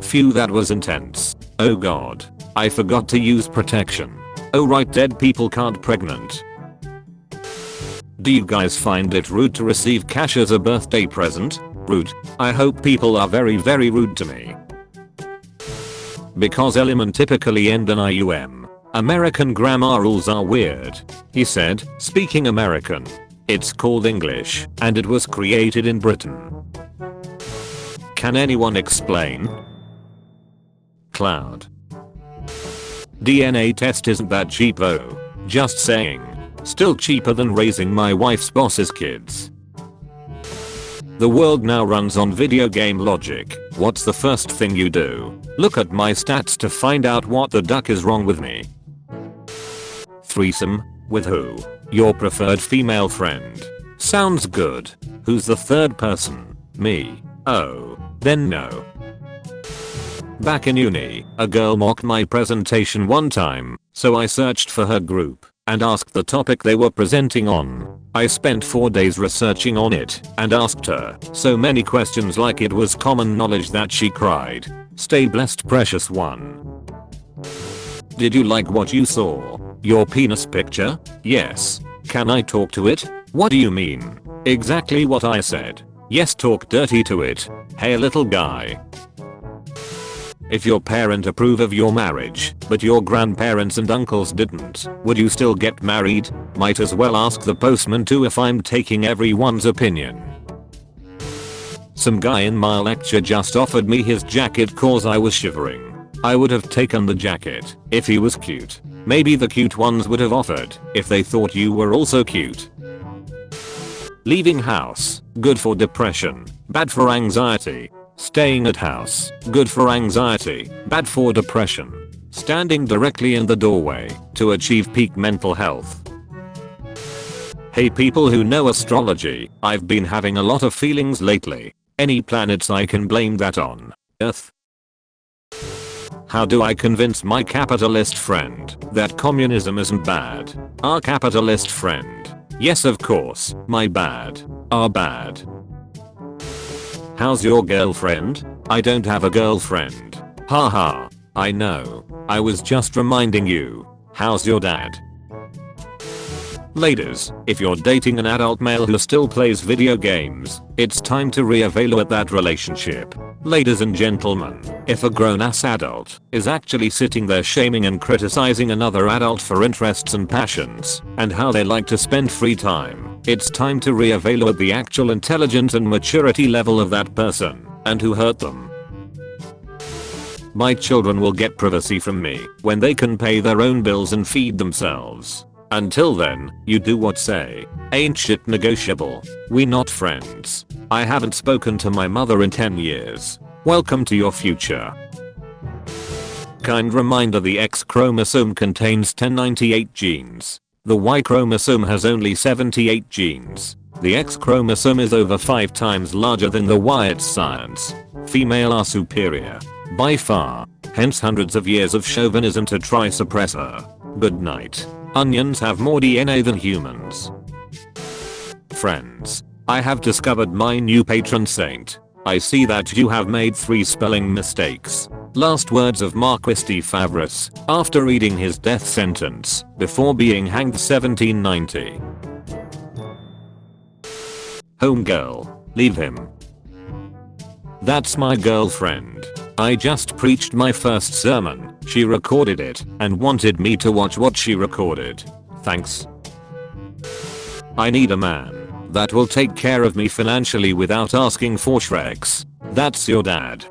Phew, that was intense. Oh god. I forgot to use protection. Oh right, dead people can't pregnant. Do you guys find it rude to receive cash as a birthday present? Rude. I hope people are very rude to me. Because element typically end in IUM. American grammar rules are weird. He said, speaking American. It's called English, and it was created in Britain. Can anyone explain? Cloud. DNA test isn't that cheap though. Just saying. Still cheaper than raising my wife's boss's kids. The world now runs on video game logic. What's the first thing you do? Look at my stats to find out what the duck is wrong with me. Threesome? With who? Your preferred female friend. Sounds good. Who's the third person? Me. Oh, then no. Back in uni, a girl mocked my presentation one time, so I searched for her group and asked the topic they were presenting on. I spent 4 days researching on it and asked her so many questions like it was common knowledge that she cried. Stay blessed, precious one. Did you like what you saw? Your penis picture? Yes. Can I talk to it? What do you mean? Exactly what I said. Yes, talk dirty to it. Hey little guy. If your parent approve of your marriage, but your grandparents and uncles didn't, would you still get married? Might as well ask the postman too if I'm taking everyone's opinion. Some guy in my lecture just offered me his jacket cause I was shivering. I would have taken the jacket if he was cute. Maybe the cute ones would have offered if they thought you were also cute. Leaving house, good for depression, bad for anxiety. Staying at house, good for anxiety, bad for depression. Standing directly in the doorway to achieve peak mental health. Hey people who know astrology, I've been having a lot of feelings lately. Any planets I can blame that on? Earth? How do I convince my capitalist friend that communism isn't bad? Our capitalist friend. Yes, of course, my bad. Our bad. How's your girlfriend? I don't have a girlfriend. Haha. I know. I was just reminding you. How's your dad? Ladies, if you're dating an adult male who still plays video games, it's time to reevaluate that relationship. Ladies and gentlemen, if a grown-ass adult is actually sitting there shaming and criticizing another adult for interests and passions and how they like to spend free time, it's time to reevaluate the actual intelligence and maturity level of that person and who hurt them. My children will get privacy from me when they can pay their own bills and feed themselves. Until then, you do what say. Ain't shit negotiable. We not friends. I haven't spoken to my mother in 10 years. Welcome to your future. Kind reminder, the X chromosome contains 1098 genes. The Y chromosome has only 78 genes. The X chromosome is over 5 times larger than the Y. It's science. Female are superior. By far. Hence hundreds of years of chauvinism to try suppress her. Good night. Onions have more DNA than humans. Friends, I have discovered my new patron saint. I see that you have made 3 spelling mistakes. Last words of Marquis de Favras after reading his death sentence before being hanged 1790. Homegirl, leave him. That's my girlfriend. I just preached my first sermon. She recorded it and wanted me to watch what she recorded. Thanks. I need a man that will take care of me financially without asking for Shreks. That's your dad.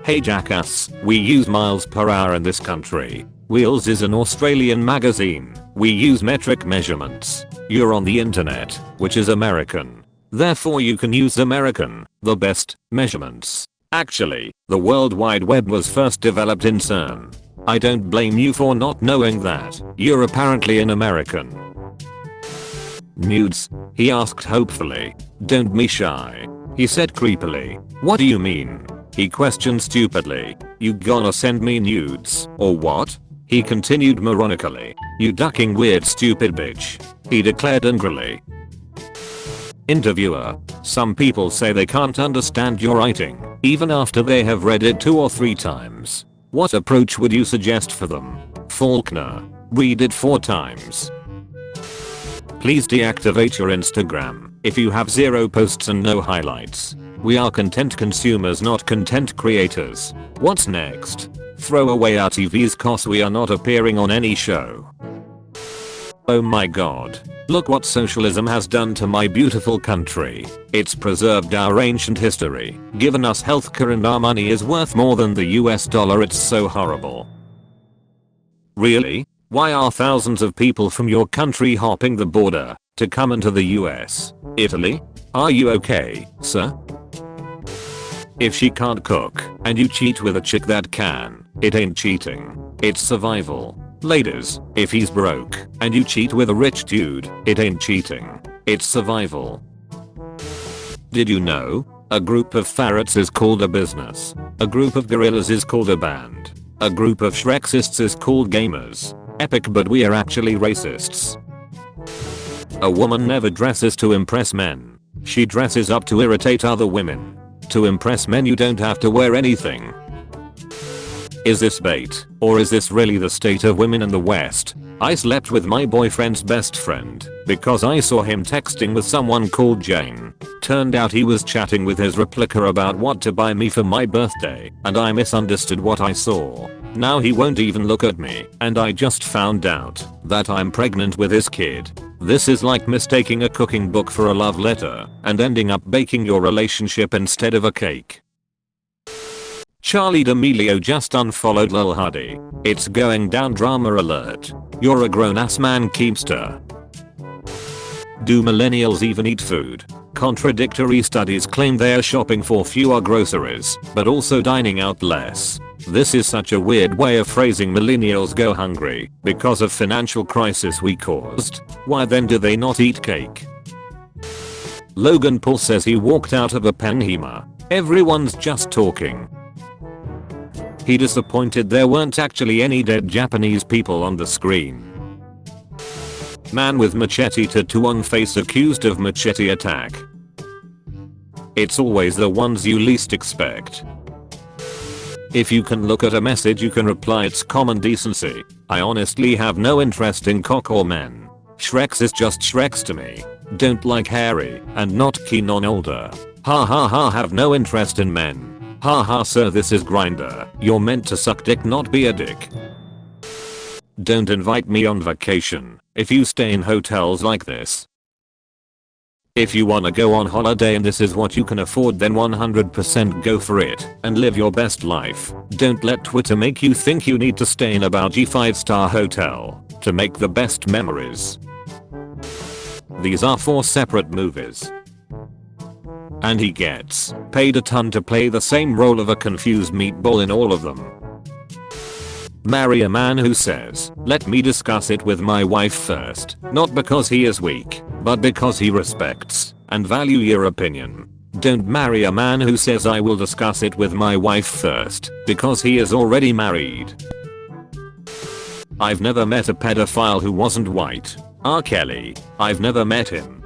Hey jackass, we use miles per hour in this country. Wheels is an Australian magazine. We use metric measurements. You're on the internet, which is American. Therefore you can use American, the best, measurements. Actually, the World Wide Web was first developed in CERN. I don't blame you for not knowing that. You're apparently an American. Nudes? He asked hopefully. Don't be shy. He said creepily. What do you mean? He questioned stupidly. You gonna send me nudes, or what? He continued moronically. You ducking weird stupid bitch. He declared angrily. Interviewer. Some people say they can't understand your writing, even after they have read it 2 or 3 times. What approach would you suggest for them? Faulkner. Read it 4 times. Please deactivate your Instagram if you have 0 posts and no highlights. We are content consumers, not content creators. What's next? Throw away our TVs cause we are not appearing on any show. Oh my god. Look what socialism has done to my beautiful country. It's preserved our ancient history, given us healthcare, and our money is worth more than the US dollar. It's so horrible. Really? Why are thousands of people from your country hopping the border to come into the US? Italy? Are you okay, sir? If she can't cook and you cheat with a chick that can, it ain't cheating. It's survival. Ladies, if he's broke and you cheat with a rich dude, it ain't cheating. It's survival. Did you know? A group of ferrets is called a business. A group of gorillas is called a band. A group of Shreksists is called gamers. Epic, but we are actually racists. A woman never dresses to impress men. She dresses up to irritate other women. To impress men you don't have to wear anything. Is this bait, or is this really the state of women in the West? I slept with my boyfriend's best friend because I saw him texting with someone called Jane. Turned out he was chatting with his replica about what to buy me for my birthday, and I misunderstood what I saw. Now he won't even look at me, and I just found out that I'm pregnant with his kid. This is like mistaking a cooking book for a love letter and ending up baking your relationship instead of a cake. Charlie D'Amelio just unfollowed Lil Huddy. It's going down, drama alert. You're a grown ass man, Keemster. Do millennials even eat food? Contradictory studies claim they are shopping for fewer groceries, but also dining out less. This is such a weird way of phrasing millennials go hungry because of financial crisis we caused. Why then do they not eat cake? Logan Paul says he walked out of a Oppenheimer. Everyone's just talking. He disappointed there weren't actually any dead Japanese people on the screen. Man with machete tattoo on face accused of machete attack. It's always the ones you least expect. If you can look at a message you can reply, it's common decency. I honestly have no interest in cock or men. Shreks is just Shreks to me. Don't like hairy and not keen on older. Ha ha ha, have no interest in men. Ha ha, sir, this is Grindr. You're meant to suck dick, not be a dick. Don't invite me on vacation if you stay in hotels like this. If you wanna go on holiday and this is what you can afford, then 100% go for it and live your best life. Don't let Twitter make you think you need to stay in a bougie 5-star hotel to make the best memories. These are 4 separate movies. And he gets paid a ton to play the same role of a confused meatball in all of them. Marry a man who says, let me discuss it with my wife first, not because he is weak, but because he respects and value your opinion. Don't marry a man who says I will discuss it with my wife first, because he is already married. I've never met a pedophile who wasn't white. R. Kelly. I've never met him.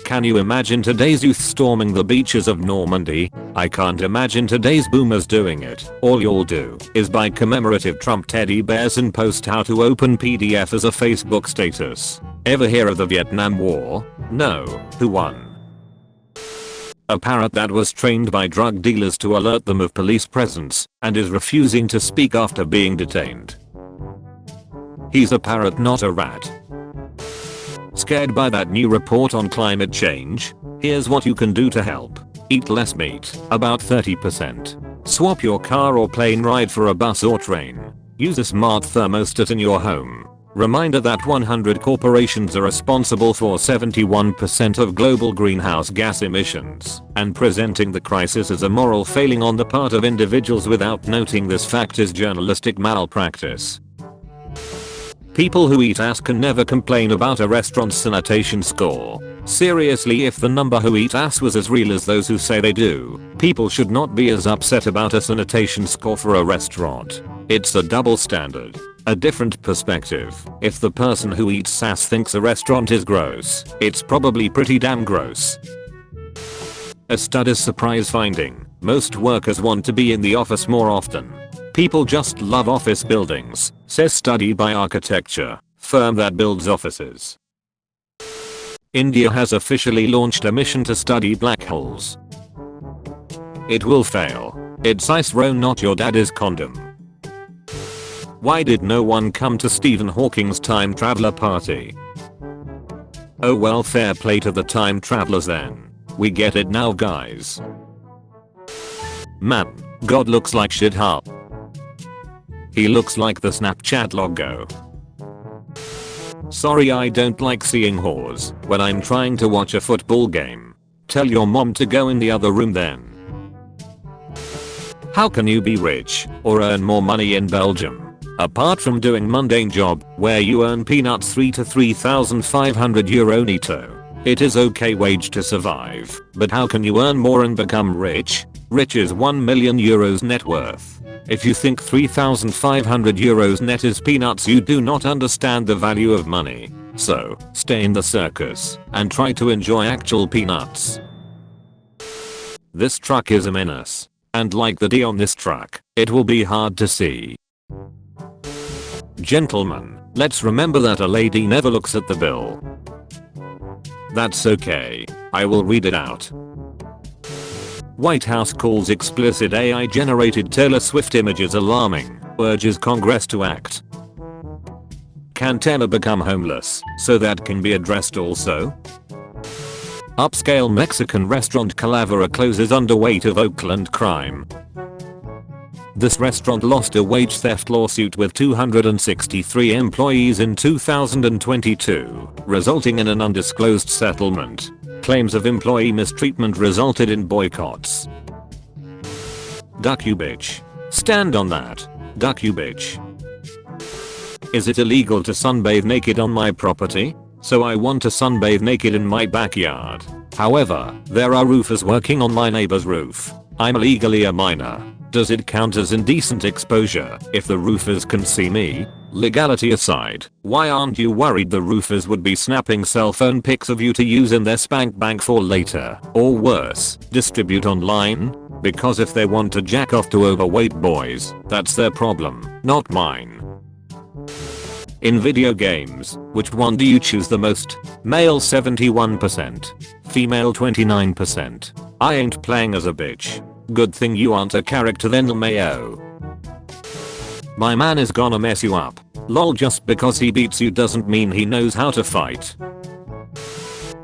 Can you imagine today's youth storming the beaches of Normandy? I can't imagine today's boomers doing it. All you'll do is buy commemorative Trump teddy bears and post how to open PDF as a Facebook status. Ever hear of the Vietnam War? No. Who won? A parrot that was trained by drug dealers to alert them of police presence and is refusing to speak after being detained. He's a parrot, not a rat. Scared by that new report on climate change? Here's what you can do to help. Eat less meat, about 30%. Swap your car or plane ride for a bus or train. Use a smart thermostat in your home. Reminder that 100 corporations are responsible for 71% of global greenhouse gas emissions, and presenting the crisis as a moral failing on the part of individuals without noting this fact is journalistic malpractice. People who eat ass can never complain about a restaurant's sanitation score. Seriously, if the number who eat ass was as real as those who say they do, people should not be as upset about a sanitation score for a restaurant. It's a double standard. A different perspective. If the person who eats ass thinks a restaurant is gross, it's probably pretty damn gross. A study's surprise finding: most workers want to be in the office more often. People just love office buildings, says study by architecture firm that builds offices. India has officially launched a mission to study black holes. It will fail. It's ISRO, not your daddy's condom. Why did no one come to Stephen Hawking's time traveler party? Oh well, fair play to the time travelers then. We get it now, guys. Man, God looks like shit, huh? He looks like the Snapchat logo. Sorry, I don't like seeing whores when I'm trying to watch a football game. Tell your mom to go in the other room then. How can you be rich or earn more money in Belgium? Apart from doing mundane job where you earn peanuts 3 to 3,500 euro netto. It is okay wage to survive, but how can you earn more and become rich? Rich is 1 million euros net worth. If you think 3,500 euros net is peanuts, you do not understand the value of money. So, stay in the circus and try to enjoy actual peanuts. This truck is a menace. And like the D on this truck, it will be hard to see. Gentlemen, let's remember that a lady never looks at the bill. That's okay. I will read it out. White House calls explicit AI generated Taylor Swift images alarming, urges Congress to act. Can Taylor become homeless so that can be addressed also? Upscale Mexican restaurant Calavera closes under weight of Oakland crime. This restaurant lost a wage theft lawsuit with 263 employees in 2022, resulting in an undisclosed settlement. Claims of employee mistreatment resulted in boycotts. Duck you bitch. Stand on that. Duck you bitch. Is it illegal to sunbathe naked on my property? So I want to sunbathe naked in my backyard. However, there are roofers working on my neighbor's roof. I'm illegally a minor. Does it count as indecent exposure if the roofers can see me? Legality aside, why aren't you worried the roofers would be snapping cell phone pics of you to use in their spank bank for later, or worse, distribute online? Because if they want to jack off to overweight boys, that's their problem, not mine. In video games, which one do you choose the most? Male 71%, female 29%. I ain't playing as a bitch. Good thing you aren't a character then, LMAO. My man is gonna mess you up. Lol, just because he beats you doesn't mean he knows how to fight.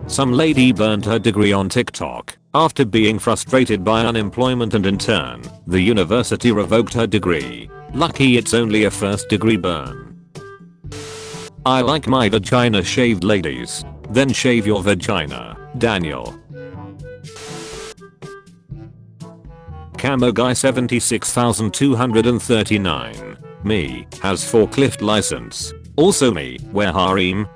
Some lady burned her degree on TikTok after being frustrated by unemployment, and in turn, the university revoked her degree. Lucky it's only a first degree burn. I like my vagina shaved, ladies. Then shave your vagina, Daniel. Camo guy 76,239. Me, has forklift license. Also me, wear harem,